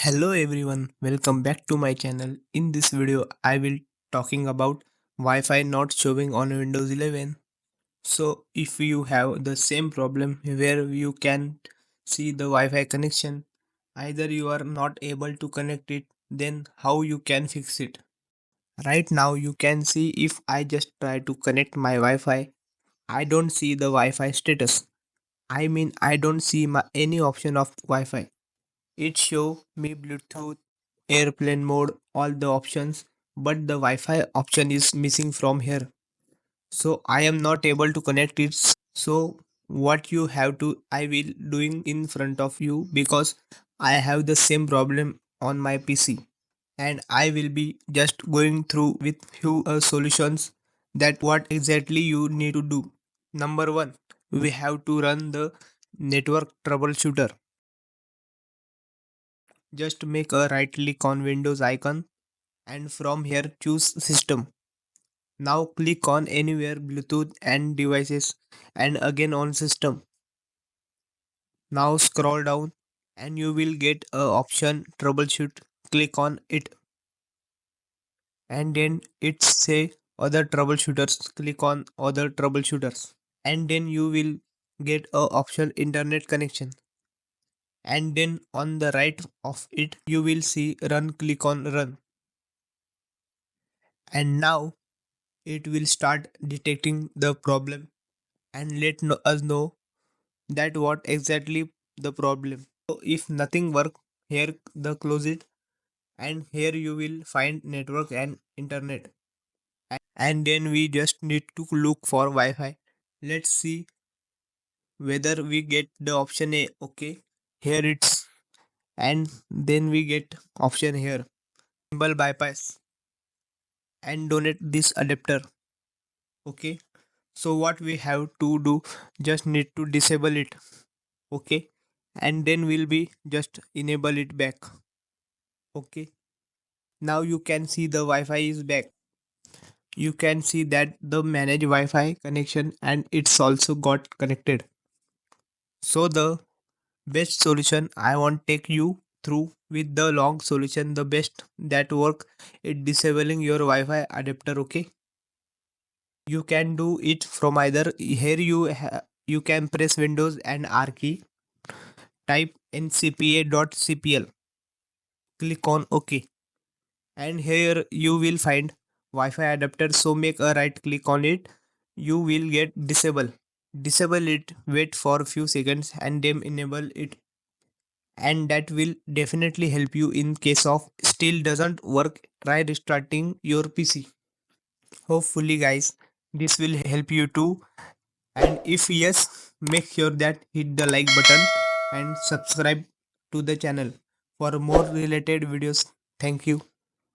Hello everyone, welcome back to my channel. In this video, I will talking about Wi-Fi not showing on Windows 11. So if you have the same problem where you can see the Wi-Fi connection, either you are not able to connect it, then how you can fix it. Right now you can see if I just try to connect my Wi-Fi, I don't see the Wi-Fi status. I mean I don't see any option of Wi-Fi. It show me Bluetooth, airplane mode, all the options, but the Wi-Fi option is missing from here. So I am not able to connect it. So what you have to I will doing in front of you because I have the same problem on my PC and I will be just going through with few solutions that what exactly you need to do. Number 1, we have to run the network troubleshooter. Just make a right click on Windows icon and from here choose system. Now click on anywhere Bluetooth and devices and again on system. Now scroll down and you will get a option troubleshoot. Click on it and then it say other troubleshooters. Click on other troubleshooters and then you will get a option internet connection and then on the right of it you will see run. Click on run and now it will start detecting the problem and us know that what exactly the problem. So if nothing work here, the close it and here you will find network and internet and then we just need to look for Wi-Fi. Let's see whether we get the option A. Okay, here it's and then we get option here symbol bypass and donate this adapter. Okay, so what we have to do, just need to disable it. Okay, and then we'll be just enable it back. Okay, now you can see the Wi-Fi is back. You can see that the manage Wi-Fi connection and it's also got connected. So the best solution I want take you through with the long solution, the best that work is disabling your Wi-Fi adapter. Okay, you can do it from either here you can press Windows and R key, type ncpa.cpl, click on OK, and here you will find Wi-Fi adapter. So make a right click on it. You will get disable it, wait for a few seconds and then enable it, and that will definitely help you. In case of still doesn't work, try restarting your PC. Hopefully guys this will help you too, and if yes, make sure that hit the like button and subscribe to the channel for more related videos. Thank you.